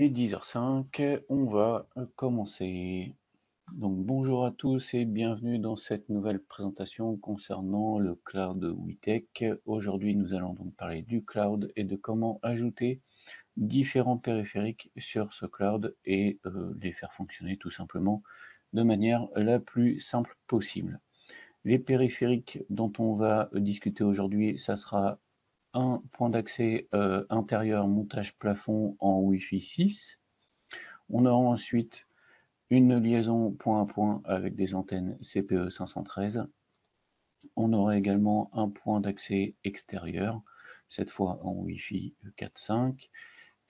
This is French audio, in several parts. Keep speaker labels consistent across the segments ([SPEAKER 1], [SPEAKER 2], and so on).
[SPEAKER 1] Et 10h05, on va commencer. Donc bonjour à tous et bienvenue dans cette nouvelle présentation concernant le cloud WeTech. Aujourd'hui, nous allons donc parler du cloud et de comment ajouter différents périphériques sur ce cloud et les faire fonctionner tout simplement de manière la plus simple possible. Les périphériques dont on va discuter aujourd'hui, ça sera un point d'accès intérieur montage plafond en Wi-Fi 6. On aura ensuite une liaison point à point avec des antennes CPE 513. On aura également un point d'accès extérieur, cette fois en Wi-Fi 4.5.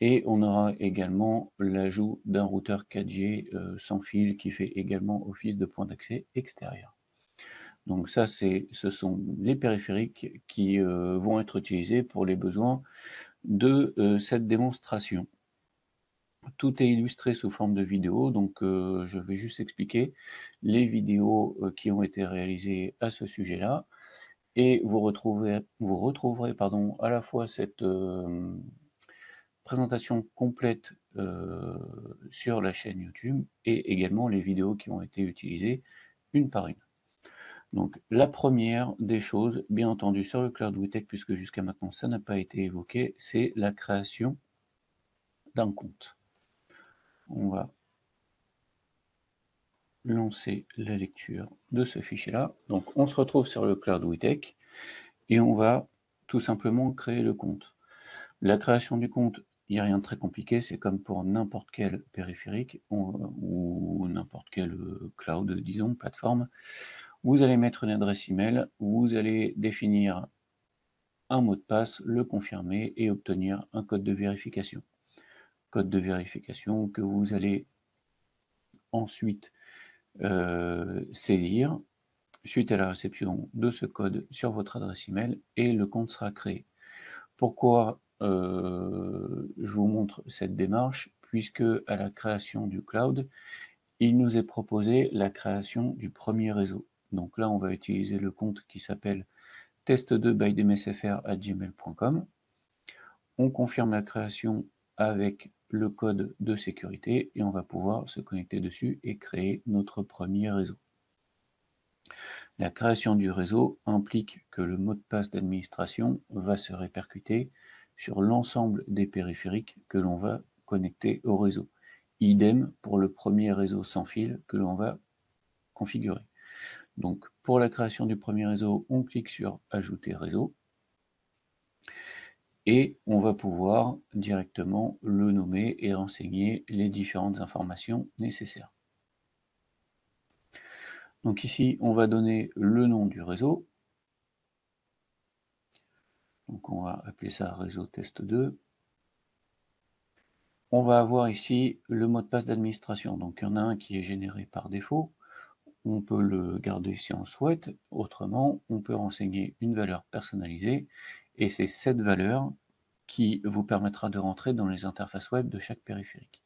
[SPEAKER 1] Et on aura également l'ajout d'un routeur 4G sans fil qui fait également office de point d'accès extérieur. Donc ça, ce sont les périphériques qui vont être utilisés pour les besoins de cette démonstration. Tout est illustré sous forme de vidéo, donc je vais juste expliquer les vidéos qui ont été réalisées à ce sujet-là. Et vous retrouverez pardon, à la fois cette présentation complète sur la chaîne YouTube et également les vidéos qui ont été utilisées une par une. Donc la première des choses, bien entendu sur le Cloud WeTech, puisque jusqu'à maintenant ça n'a pas été évoqué, c'est la création d'un compte. On va lancer la lecture de ce fichier-là. Donc on se retrouve sur le Cloud WeTech et on va tout simplement créer le compte. La création du compte, il n'y a rien de très compliqué, c'est comme pour n'importe quel périphérique ou n'importe quel cloud, disons, plateforme. Vous allez mettre une adresse email, vous allez définir un mot de passe, le confirmer et obtenir un code de vérification. Code de vérification que vous allez ensuite saisir suite à la réception de ce code sur votre adresse email et le compte sera créé. Pourquoi je vous montre cette démarche? Puisque à la création du cloud, il nous est proposé la création du premier réseau. Donc là, on va utiliser le compte qui s'appelle test2bydmsfr@gmail.com. On confirme la création avec le code de sécurité et on va pouvoir se connecter dessus et créer notre premier réseau. La création du réseau implique que le mot de passe d'administration va se répercuter sur l'ensemble des périphériques que l'on va connecter au réseau. Idem pour le premier réseau sans fil que l'on va configurer. Donc pour la création du premier réseau, on clique sur Ajouter réseau et on va pouvoir directement le nommer et renseigner les différentes informations nécessaires. Donc ici, on va donner le nom du réseau. Donc on va appeler ça réseau test 2. On va avoir ici le mot de passe d'administration. Donc il y en a un qui est généré par défaut. On peut le garder si on le souhaite. Autrement, on peut renseigner une valeur personnalisée et c'est cette valeur qui vous permettra de rentrer dans les interfaces web de chaque périphérique.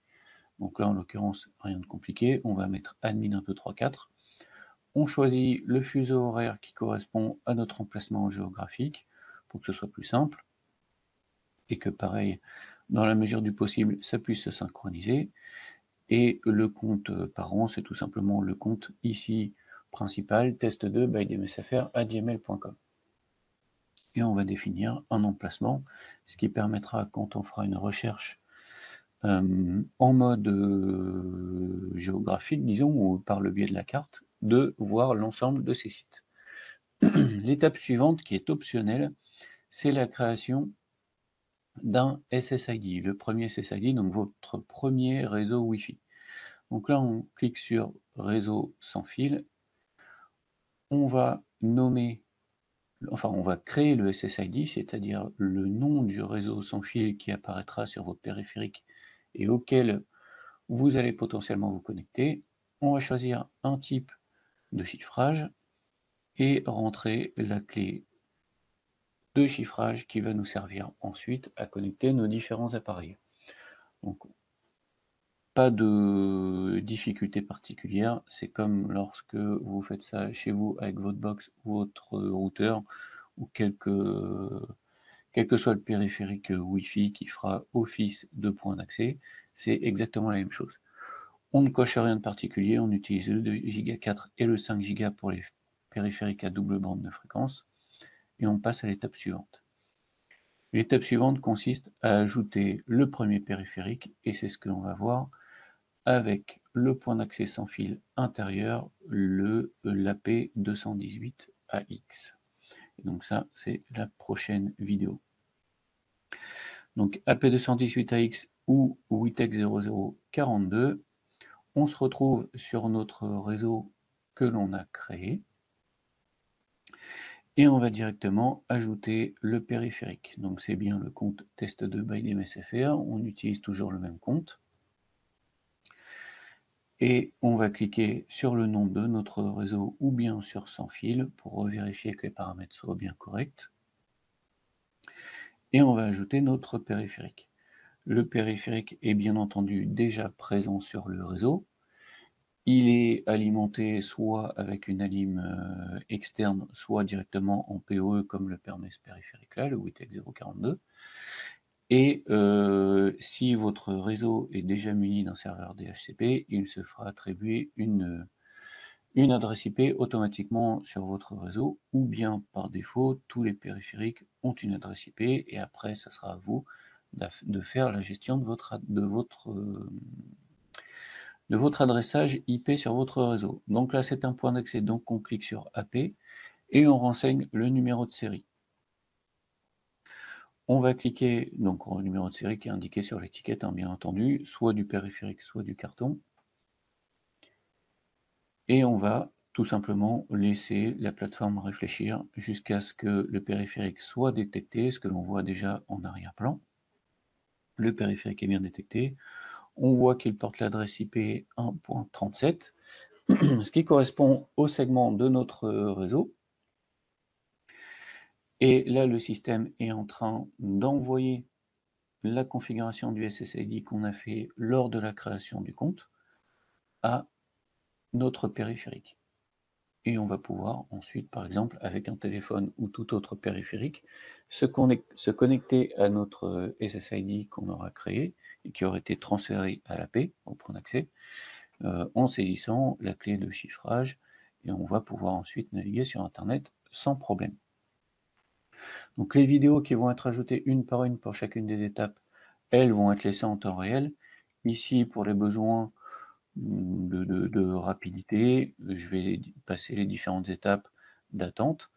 [SPEAKER 1] Donc là, en l'occurrence, rien de compliqué. On va mettre admin 1, 2, 3, 4. On choisit le fuseau horaire qui correspond à notre emplacement géographique pour que ce soit plus simple et que pareil, dans la mesure du possible, ça puisse se synchroniser. Et le compte parent, c'est tout simplement le compte ici principal, test2bydmsfr@gmail.com. Et on va définir un emplacement, ce qui permettra, quand on fera une recherche en mode géographique, disons, ou par le biais de la carte, de voir l'ensemble de ces sites. L'étape suivante, qui est optionnelle, c'est la création d'un SSID, le premier SSID, donc votre premier réseau Wi-Fi. Donc là, on clique sur réseau sans fil, on va nommer, enfin on va créer le SSID, c'est-à-dire le nom du réseau sans fil qui apparaîtra sur votre périphérique et auquel vous allez potentiellement vous connecter. On va choisir un type de chiffrage et rentrer la clé de chiffrage qui va nous servir ensuite à connecter nos différents appareils. Donc pas de difficulté particulière, c'est comme lorsque vous faites ça chez vous avec votre box ou votre routeur ou quel que soit le périphérique Wi-Fi qui fera office de point d'accès, c'est exactement la même chose. On ne coche rien de particulier, on utilise le 2 Go 4 et le 5 Go pour les périphériques à double bande de fréquence, et on passe à l'étape suivante. L'étape suivante consiste à ajouter le premier périphérique, et c'est ce que l'on va voir avec le point d'accès sans fil intérieur, l'AP218AX. Et donc ça, c'est la prochaine vidéo. Donc AP218AX ou WITEC 0042, on se retrouve sur notre réseau que l'on a créé et on va directement ajouter le périphérique. Donc c'est bien le compte test2 by DMSFR, on utilise toujours le même compte. Et on va cliquer sur le nom de notre réseau ou bien sur sans fil pour vérifier que les paramètres soient bien corrects. Et on va ajouter notre périphérique. Le périphérique est bien entendu déjà présent sur le réseau. Il est alimenté soit avec une alim externe, soit directement en PoE comme le permet ce périphérique-là, le WITEC 042. Et si votre réseau est déjà muni d'un serveur DHCP, il se fera attribuer une adresse IP automatiquement sur votre réseau, ou bien par défaut, tous les périphériques ont une adresse IP, et après, ça sera à vous de faire la gestion de votre adressage IP sur votre réseau. Donc là, c'est un point d'accès, donc on clique sur AP, et on renseigne le numéro de série. On va cliquer donc au numéro de série qui est indiqué sur l'étiquette, bien entendu, soit du périphérique, soit du carton. Et on va tout simplement laisser la plateforme réfléchir jusqu'à ce que le périphérique soit détecté, ce que l'on voit déjà en arrière-plan. Le périphérique est bien détecté. On voit qu'il porte l'adresse IP 1.37, ce qui correspond au segment de notre réseau. Et là, le système est en train d'envoyer la configuration du SSID qu'on a fait lors de la création du compte à notre périphérique. Et on va pouvoir ensuite, par exemple, avec un téléphone ou tout autre périphérique, se connecter à notre SSID qu'on aura créé et qui aura été transféré à l'AP, au point d'accès, en saisissant la clé de chiffrage, et on va pouvoir ensuite naviguer sur Internet sans problème. Donc les vidéos qui vont être ajoutées une par une pour chacune des étapes, elles vont être laissées en temps réel. Ici, pour les besoins de rapidité, je vais passer les différentes étapes d'attente.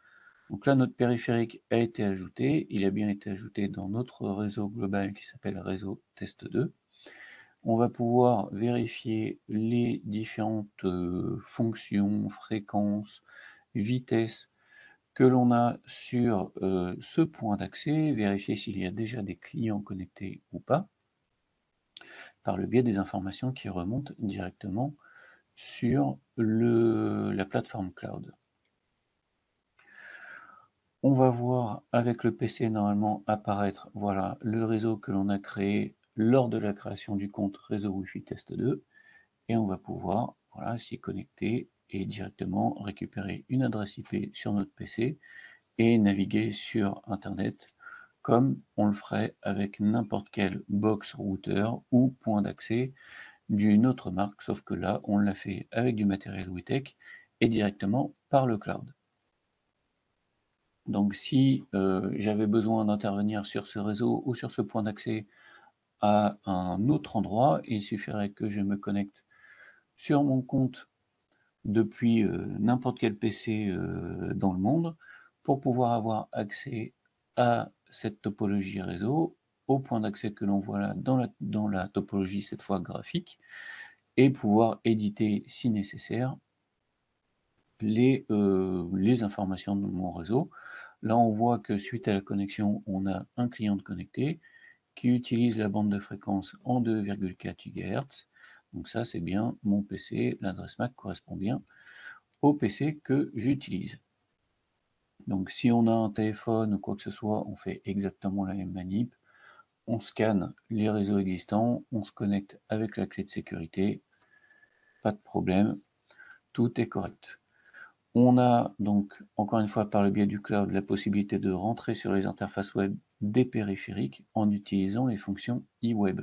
[SPEAKER 1] Donc là, notre périphérique a été ajouté, il a bien été ajouté dans notre réseau global qui s'appelle réseau test 2. On va pouvoir vérifier les différentes fonctions, fréquences, vitesses que l'on a sur ce point d'accès, vérifier s'il y a déjà des clients connectés ou pas, par le biais des informations qui remontent directement sur la plateforme cloud. On va voir avec le PC normalement apparaître voilà, le réseau que l'on a créé lors de la création du compte réseau Wi-Fi Test 2, et on va pouvoir voilà, s'y connecter et directement récupérer une adresse IP sur notre PC et naviguer sur Internet comme on le ferait avec n'importe quel box router ou point d'accès d'une autre marque, sauf que là, on l'a fait avec du matériel WITEC et directement par le cloud. Donc si j'avais besoin d'intervenir sur ce réseau ou sur ce point d'accès à un autre endroit, il suffirait que je me connecte sur mon compte depuis n'importe quel PC dans le monde pour pouvoir avoir accès à cette topologie réseau, au point d'accès que l'on voit là dans la topologie cette fois graphique, et pouvoir éditer si nécessaire les informations de mon réseau. Là on voit que suite à la connexion, on a un client de connecté qui utilise la bande de fréquence en 2,4 GHz. Donc ça c'est bien mon PC, l'adresse MAC correspond bien au PC que j'utilise. Donc si on a un téléphone ou quoi que ce soit, on fait exactement la même manip. On scanne les réseaux existants, on se connecte avec la clé de sécurité, pas de problème, tout est correct. On a donc, encore une fois, par le biais du cloud, la possibilité de rentrer sur les interfaces web des périphériques en utilisant les fonctions eWeb.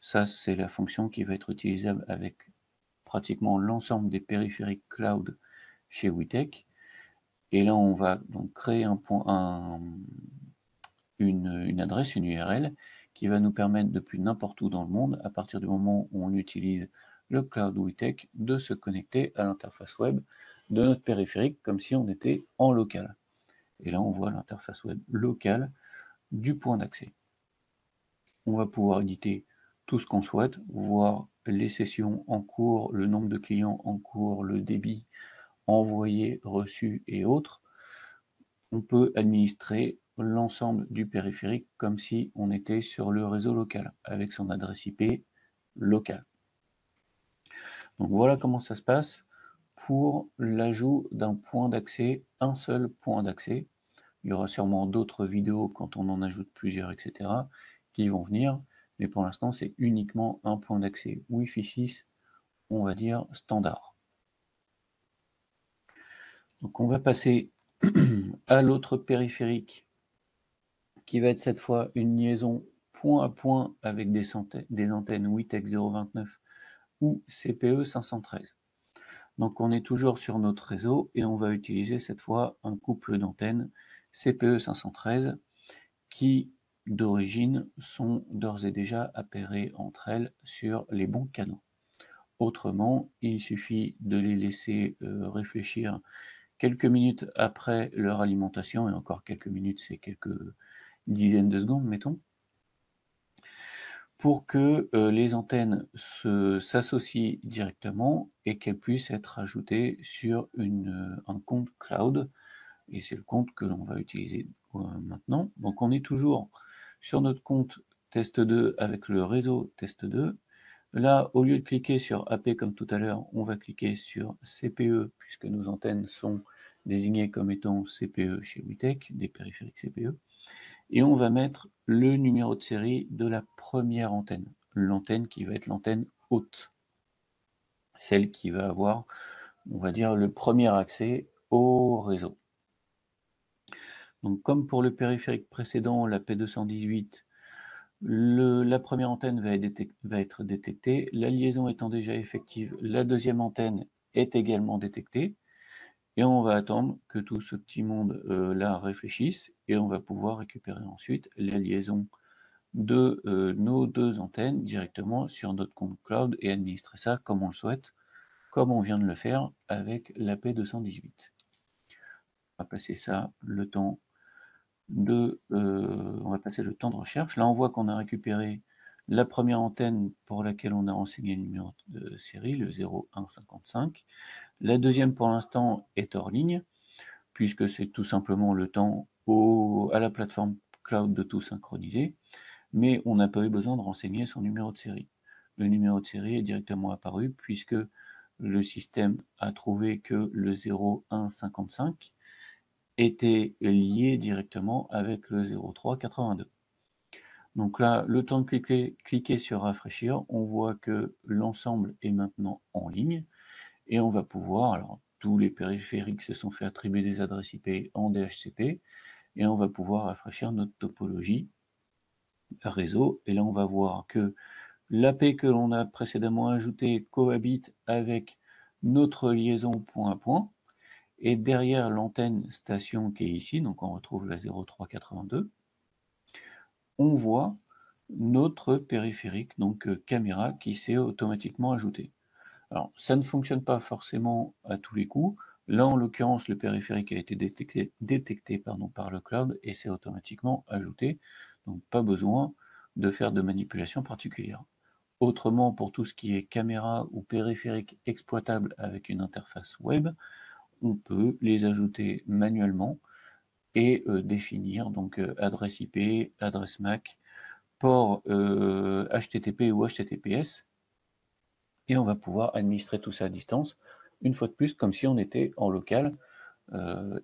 [SPEAKER 1] Ça, c'est la fonction qui va être utilisable avec pratiquement l'ensemble des périphériques cloud chez WeTech. Et là, on va donc créer une adresse, une URL, qui va nous permettre depuis n'importe où dans le monde, à partir du moment où on utilise le cloud WeTech, de se connecter à l'interface web de notre périphérique comme si on était en local. Et là, on voit l'interface web locale du point d'accès. On va pouvoir éditer tout ce qu'on souhaite, voir les sessions en cours, le nombre de clients en cours, le débit envoyé, reçu et autres. On peut administrer l'ensemble du périphérique comme si on était sur le réseau local, avec son adresse IP locale. Donc voilà comment ça se passe pour l'ajout d'un point d'accès, un seul point d'accès. Il y aura sûrement d'autres vidéos quand on en ajoute plusieurs, etc., qui vont venir, mais pour l'instant, c'est uniquement un point d'accès Wi-Fi 6, on va dire standard. Donc on va passer à l'autre périphérique, qui va être cette fois une liaison point à point avec des antennes WITEC 029 ou CPE 513. Donc on est toujours sur notre réseau et on va utiliser cette fois un couple d'antennes CPE 513 qui d'origine sont d'ores et déjà appairées entre elles sur les bons canaux. Autrement, il suffit de les laisser réfléchir quelques minutes après leur alimentation, et encore quelques minutes, c'est quelques dizaines de secondes, mettons, pour que les antennes s'associent directement et qu'elles puissent être ajoutées sur un compte cloud. Et c'est le compte que l'on va utiliser maintenant. Donc on est toujours sur notre compte test2 avec le réseau test2. Là, au lieu de cliquer sur AP comme tout à l'heure, on va cliquer sur CPE, puisque nos antennes sont désignées comme étant CPE chez WeTech, des périphériques CPE. Et on va mettre le numéro de série de la première antenne, l'antenne qui va être l'antenne haute, celle qui va avoir, on va dire, le premier accès au réseau. Donc comme pour le périphérique précédent, la P218, la première antenne va être détectée. La liaison étant déjà effective, la deuxième antenne est également détectée. Et on va attendre que tout ce petit monde là réfléchisse et on va pouvoir récupérer ensuite la liaison de nos deux antennes directement sur notre compte cloud et administrer ça comme on le souhaite, comme on vient de le faire avec la P218. On va passer ça le temps on va passer le temps de recherche. Là, on voit qu'on a récupéré la première antenne pour laquelle on a renseigné le numéro de série, le 0155. La deuxième, pour l'instant, est hors ligne, puisque c'est tout simplement le temps à la plateforme cloud de tout synchroniser, mais on n'a pas eu besoin de renseigner son numéro de série. Le numéro de série est directement apparu, puisque le système a trouvé que le 0155 était lié directement avec le 0382. Donc là, le temps de cliquer sur rafraîchir, on voit que l'ensemble est maintenant en ligne et on va pouvoir, alors tous les périphériques se sont fait attribuer des adresses IP en DHCP et on va pouvoir rafraîchir notre topologie réseau et là on va voir que l'AP que l'on a précédemment ajouté cohabite avec notre liaison point à point. Et derrière l'antenne station qui est ici, donc on retrouve la 0382, on voit notre périphérique, donc caméra, qui s'est automatiquement ajouté. Alors, ça ne fonctionne pas forcément à tous les coups. Là, en l'occurrence, le périphérique a été détecté par le cloud et s'est automatiquement ajouté. Donc, pas besoin de faire de manipulation particulière. Autrement, pour tout ce qui est caméra ou périphérique exploitable avec une interface web, on peut les ajouter manuellement et définir donc adresse IP, adresse MAC, port HTTP ou HTTPS, et on va pouvoir administrer tout ça à distance, une fois de plus, comme si on était en local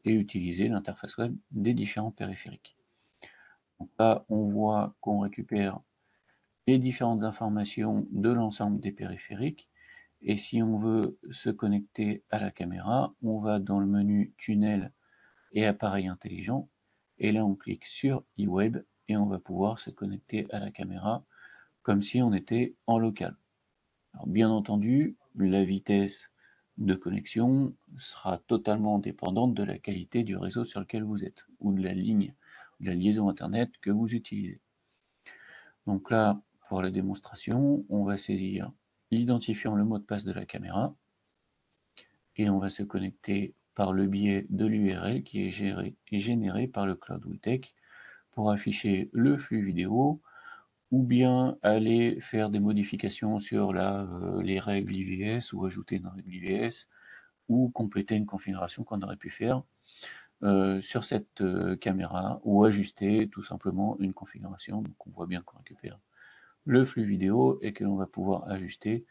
[SPEAKER 1] et utiliser l'interface web des différents périphériques. Donc là, on voit qu'on récupère les différentes informations de l'ensemble des périphériques. Et si on veut se connecter à la caméra, on va dans le menu tunnel et appareil intelligent. Et là, on clique sur eWeb et on va pouvoir se connecter à la caméra comme si on était en local. Alors, bien entendu, la vitesse de connexion sera totalement dépendante de la qualité du réseau sur lequel vous êtes, ou de la ligne, de la liaison Internet que vous utilisez. Donc là, pour la démonstration, on va saisir l'identifiant, le mot de passe de la caméra, et on va se connecter par le biais de l'URL qui est généré par le Cloud WeTech pour afficher le flux vidéo, ou bien aller faire des modifications sur les règles IVS, ou ajouter une règle IVS, ou compléter une configuration qu'on aurait pu faire sur cette caméra, ou ajuster tout simplement une configuration. Donc on voit bien qu'on récupère le flux vidéo et que l'on va pouvoir ajuster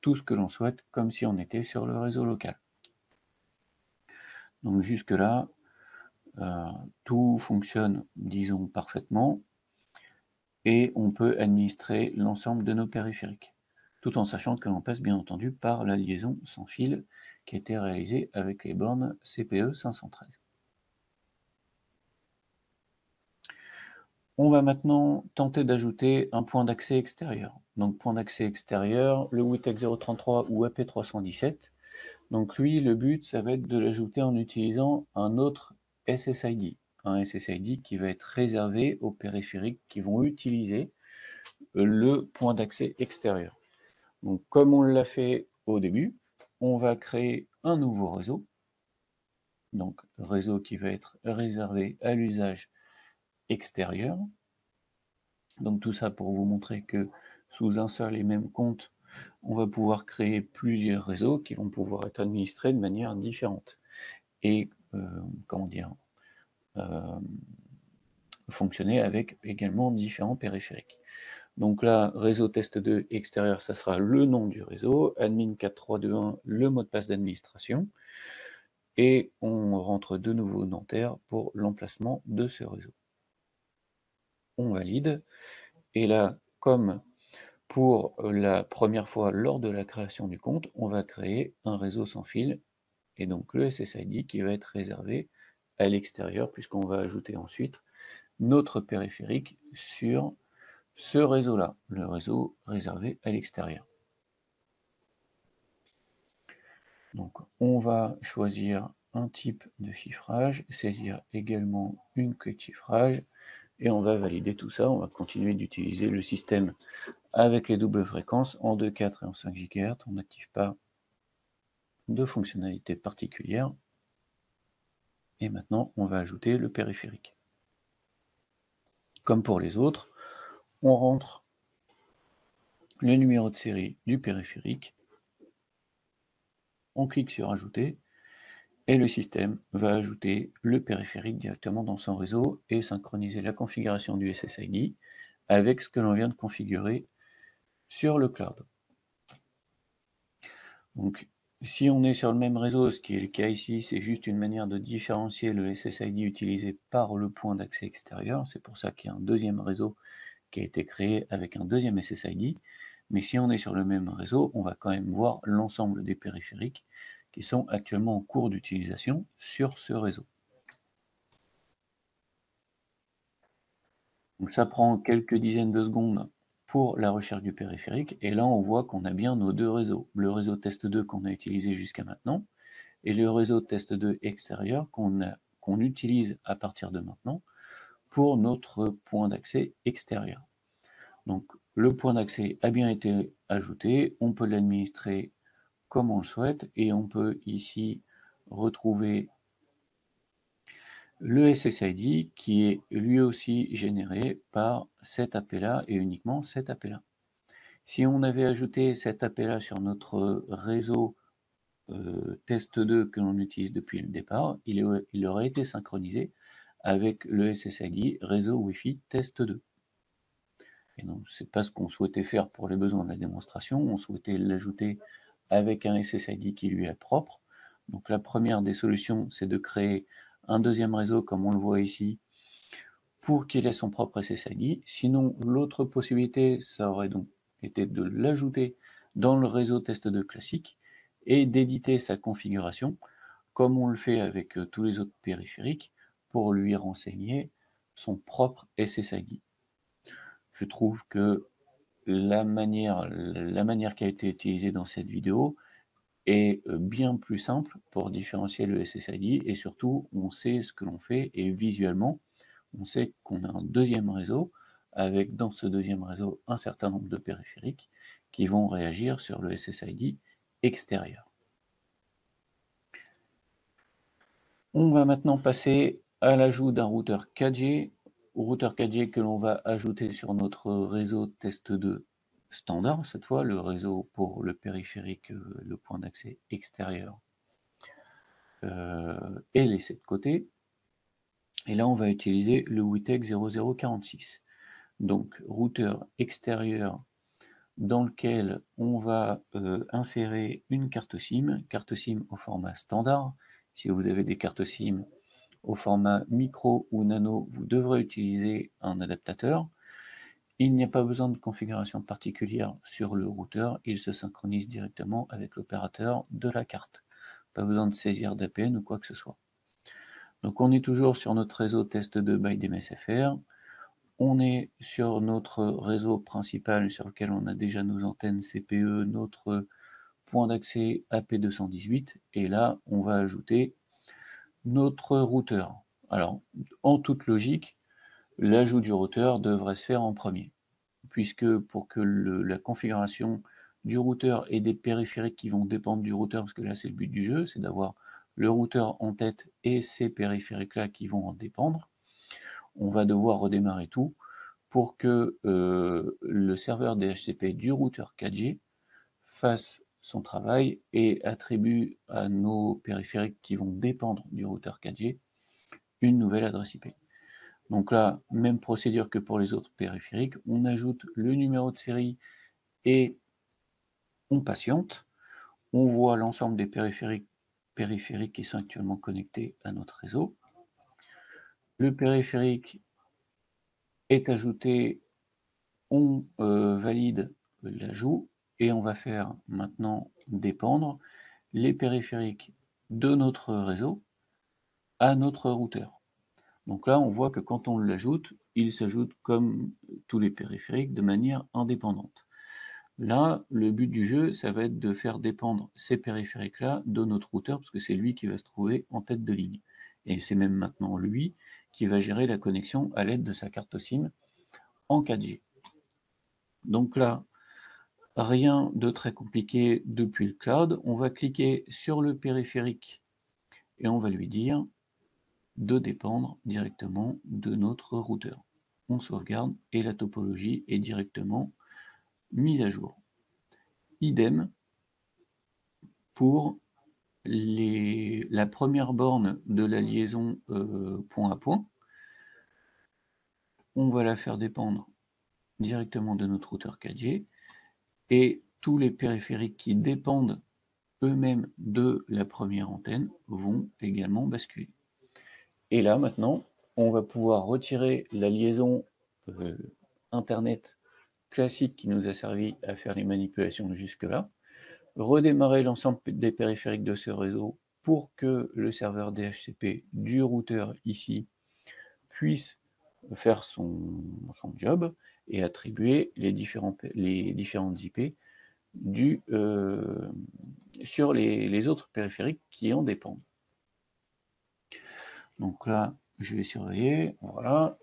[SPEAKER 1] tout ce que l'on souhaite comme si on était sur le réseau local. Donc jusque là, tout fonctionne, disons, parfaitement, et on peut administrer l'ensemble de nos périphériques, tout en sachant que l'on passe bien entendu par la liaison sans fil qui a été réalisée avec les bornes CPE 513. On va maintenant tenter d'ajouter un point d'accès extérieur. Donc point d'accès extérieur, le WeTech 033 ou AP317. Donc lui, le but, ça va être de l'ajouter en utilisant un autre SSID. Un SSID qui va être réservé aux périphériques qui vont utiliser le point d'accès extérieur. Donc comme on l'a fait au début, on va créer un nouveau réseau. Donc réseau qui va être réservé à l'usage extérieur. Donc tout ça pour vous montrer que sous un seul et même compte, on va pouvoir créer plusieurs réseaux qui vont pouvoir être administrés de manière différente. Et comment dire, fonctionner avec également différents périphériques. Donc là, réseau test 2 extérieur, ça sera le nom du réseau, admin 4321, le mot de passe d'administration, et on rentre de nouveau Nanterre pour l'emplacement de ce réseau. On valide, et là, comme pour la première fois lors de la création du compte, on va créer un réseau sans fil, et donc le SSID qui va être réservé à l'extérieur, puisqu'on va ajouter ensuite notre périphérique sur ce réseau-là, le réseau réservé à l'extérieur. Donc on va choisir un type de chiffrage, saisir également une clé de chiffrage, et on va valider tout ça. On va continuer d'utiliser le système avec les doubles fréquences en 2,4 et en 5 GHz. On n'active pas de fonctionnalité particulière. Et maintenant, on va ajouter le périphérique. Comme pour les autres, on rentre le numéro de série du périphérique, on clique sur ajouter, et le système va ajouter le périphérique directement dans son réseau et synchroniser la configuration du SSID avec ce que l'on vient de configurer sur le cloud. Donc, si on est sur le même réseau, ce qui est le cas ici, c'est juste une manière de différencier le SSID utilisé par le point d'accès extérieur. C'est pour ça qu'il y a un deuxième réseau qui a été créé avec un deuxième SSID. Mais si on est sur le même réseau, on va quand même voir l'ensemble des périphériques qui sont actuellement en cours d'utilisation sur ce réseau. Donc ça prend quelques dizaines de secondes pour la recherche du périphérique, et là on voit qu'on a bien nos deux réseaux, le réseau test 2 qu'on a utilisé jusqu'à maintenant, et le réseau test 2 extérieur qu'on utilise à partir de maintenant pour notre point d'accès extérieur. Donc le point d'accès a bien été ajouté, on peut l'administrer comme on le souhaite, et on peut ici retrouver le SSID qui est lui aussi généré par cet AP-là et uniquement cet AP-là. Si on avait ajouté cet AP-là sur notre réseau test 2 que l'on utilise depuis le départ, il aurait été synchronisé avec le SSID réseau Wi-Fi test 2. Et donc c'est pas ce qu'on souhaitait faire pour les besoins de la démonstration, on souhaitait l'ajouter avec un SSID qui lui est propre. Donc la première des solutions, c'est de créer un deuxième réseau comme on le voit ici, pour qu'il ait son propre SSID. Sinon, l'autre possibilité, ça aurait donc été de l'ajouter dans le réseau test 2 classique et d'éditer sa configuration, comme on le fait avec tous les autres périphériques, pour lui renseigner son propre SSID. Je trouve que la manière qui a été utilisée dans cette vidéo est bien plus simple pour différencier le SSID et surtout on sait ce que l'on fait et visuellement on sait qu'on a un deuxième réseau avec dans ce deuxième réseau un certain nombre de périphériques qui vont réagir sur le SSID extérieur. On va maintenant passer à l'ajout d'un routeur 4G, routeur 4G que l'on va ajouter sur notre réseau test 2 standard, cette fois le réseau pour le périphérique, le point d'accès extérieur est laissé de côté. Et là on va utiliser le WITEC 0046. Donc routeur extérieur dans lequel on va insérer une carte SIM au format standard. Si vous avez des cartes SIM au format micro ou nano, vous devrez utiliser un adaptateur. Il n'y a pas besoin de configuration particulière sur le routeur, il se synchronise directement avec l'opérateur de la carte. Pas besoin de saisir d'APN ou quoi que ce soit. Donc on est toujours sur notre réseau test 2 by DMSFR. On est sur notre réseau principal sur lequel on a déjà nos antennes CPE, notre point d'accès AP218, et là on va ajouter notre routeur. Alors, en toute logique, l'ajout du routeur devrait se faire en premier, puisque pour que la configuration du routeur et des périphériques qui vont dépendre du routeur, parce que là c'est le but du jeu, c'est d'avoir le routeur en tête et ces périphériques-là qui vont en dépendre, on va devoir redémarrer tout pour que le serveur DHCP du routeur 4G fasse son travail et attribue à nos périphériques qui vont dépendre du routeur 4G une nouvelle adresse IP. Donc là, même procédure que pour les autres périphériques, on ajoute le numéro de série et on patiente. On voit l'ensemble des périphériques qui sont actuellement connectés à notre réseau. Le périphérique est ajouté, on valide l'ajout et on va faire maintenant dépendre les périphériques de notre réseau à notre routeur. Donc là, on voit que quand on l'ajoute, il s'ajoute comme tous les périphériques de manière indépendante. Là, le but du jeu, ça va être de faire dépendre ces périphériques-là de notre routeur, parce que c'est lui qui va se trouver en tête de ligne. Et c'est même maintenant lui qui va gérer la connexion à l'aide de sa carte SIM en 4G. Donc là, rien de très compliqué depuis le cloud. On va cliquer sur le périphérique et on va lui dire de dépendre directement de notre routeur. On sauvegarde et la topologie est directement mise à jour. Idem pour la première borne de la liaison point à point. On va la faire dépendre directement de notre routeur 4G et tous les périphériques qui dépendent eux-mêmes de la première antenne vont également basculer. Et là maintenant, on va pouvoir retirer la liaison Internet classique qui nous a servi à faire les manipulations jusque-là, redémarrer l'ensemble des périphériques de ce réseau pour que le serveur DHCP du routeur ici puisse faire son job et attribuer les différentes IP sur les autres périphériques qui en dépendent. Donc là, je vais surveiller, voilà,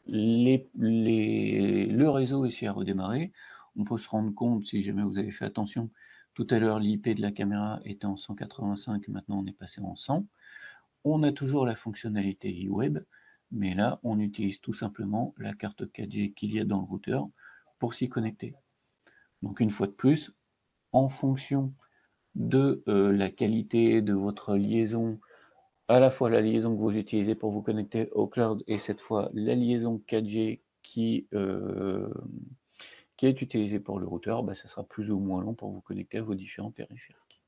[SPEAKER 1] le réseau ici a redémarré. On peut se rendre compte, si jamais vous avez fait attention, tout à l'heure l'IP de la caméra était en 185, maintenant on est passé en 100. On a toujours la fonctionnalité eWeb, mais là on utilise tout simplement la carte 4G qu'il y a dans le routeur pour s'y connecter. Donc une fois de plus, en fonction de la qualité de votre liaison, à la fois la liaison que vous utilisez pour vous connecter au cloud et cette fois la liaison 4G qui est utilisée pour le routeur, ça sera plus ou moins long pour vous connecter à vos différents périphériques.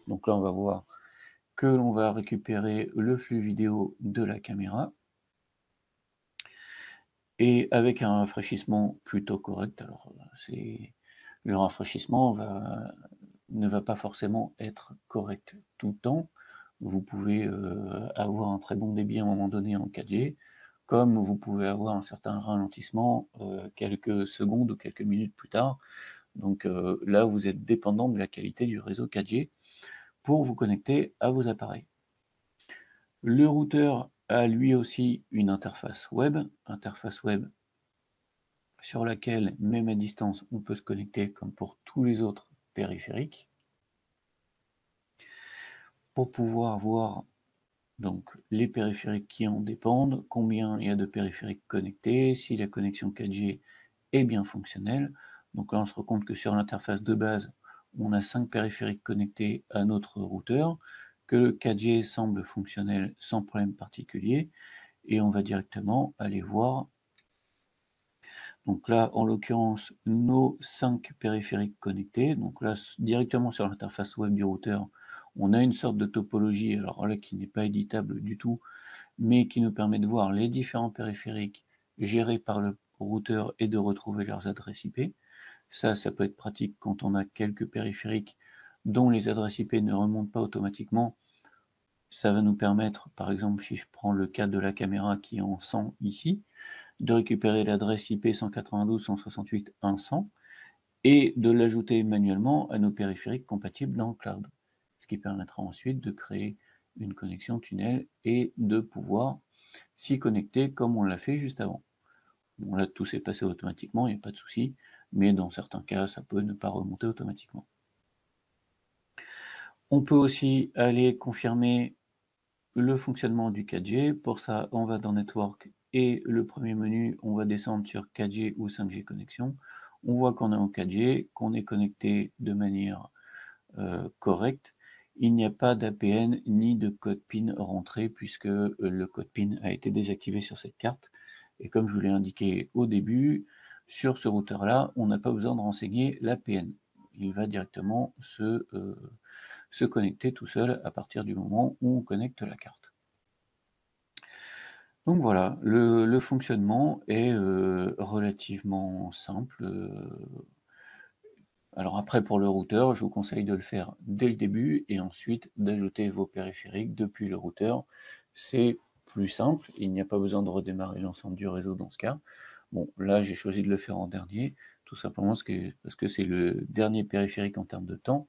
[SPEAKER 1] Donc là on va voir que l'on va récupérer le flux vidéo de la caméra et avec un rafraîchissement plutôt correct. Alors le rafraîchissement ne va pas forcément être correct tout le temps. Vous pouvez avoir un très bon débit à un moment donné en 4G, comme vous pouvez avoir un certain ralentissement quelques secondes ou quelques minutes plus tard. Donc là, vous êtes dépendant de la qualité du réseau 4G pour vous connecter à vos appareils. Le routeur a lui aussi une interface web sur laquelle, même à distance, on peut se connecter comme pour tous les autres périphériques. Pour pouvoir voir donc les périphériques qui en dépendent, combien il y a de périphériques connectés, si la connexion 4G est bien fonctionnelle. Donc là, on se rend compte que sur l'interface de base, on a 5 périphériques connectés à notre routeur, que le 4G semble fonctionnel sans problème particulier, et on va directement aller voir. Donc là, en l'occurrence, nos 5 périphériques connectés. Donc là, directement sur l'interface web du routeur, on a une sorte de topologie, alors là, qui n'est pas éditable du tout, mais qui nous permet de voir les différents périphériques gérés par le routeur et de retrouver leurs adresses IP. Ça peut être pratique quand on a quelques périphériques dont les adresses IP ne remontent pas automatiquement. Ça va nous permettre, par exemple, si je prends le cas de la caméra qui est en 100 ici, de récupérer l'adresse IP 192.168.1.100 et de l'ajouter manuellement à nos périphériques compatibles dans le cloud. Ce qui permettra ensuite de créer une connexion tunnel et de pouvoir s'y connecter comme on l'a fait juste avant. Bon, là, tout s'est passé automatiquement, il n'y a pas de souci, mais dans certains cas, ça peut ne pas remonter automatiquement. On peut aussi aller confirmer le fonctionnement du 4G. Pour ça, on va dans Network et le premier menu, on va descendre sur 4G ou 5G connexion. On voit qu'on est en 4G, qu'on est connecté de manière correcte. Il n'y a pas d'APN ni de code PIN rentré puisque le code PIN a été désactivé sur cette carte. Et comme je vous l'ai indiqué au début, sur ce routeur-là, on n'a pas besoin de renseigner l'APN. Il va directement se connecter tout seul à partir du moment où on connecte la carte. Donc voilà, le fonctionnement est relativement simple. Alors après, pour le routeur, je vous conseille de le faire dès le début et ensuite d'ajouter vos périphériques depuis le routeur. C'est plus simple, il n'y a pas besoin de redémarrer l'ensemble du réseau dans ce cas. Bon, là, j'ai choisi de le faire en dernier, tout simplement parce que c'est le dernier périphérique en termes de temps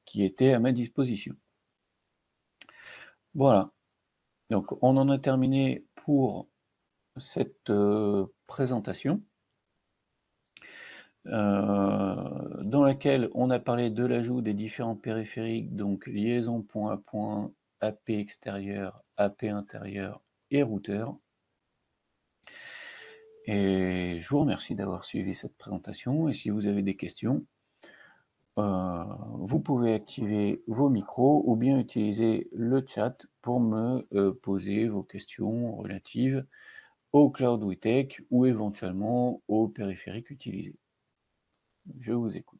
[SPEAKER 1] qui était à ma disposition. Voilà, donc on en a terminé pour cette présentation. Dans laquelle on a parlé de l'ajout des différents périphériques, donc liaison point à point, AP extérieur, AP intérieur et routeur. Et je vous remercie d'avoir suivi cette présentation, et si vous avez des questions, vous pouvez activer vos micros ou bien utiliser le chat pour me poser vos questions relatives au Cloud WITech ou éventuellement aux périphériques utilisés. Je vous écoute.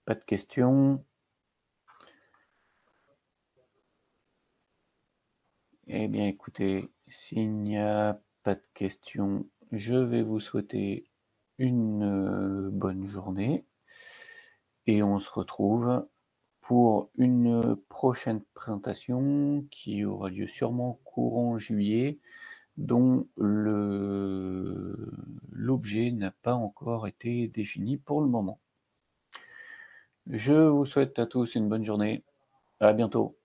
[SPEAKER 1] Pas de questions? Eh bien, écoutez, s'il n'y a pas de questions, je vais vous souhaiter une bonne journée et on se retrouve pour une prochaine présentation qui aura lieu sûrement courant juillet, dont l'objet n'a pas encore été défini pour le moment. Je vous souhaite à tous une bonne journée. À bientôt.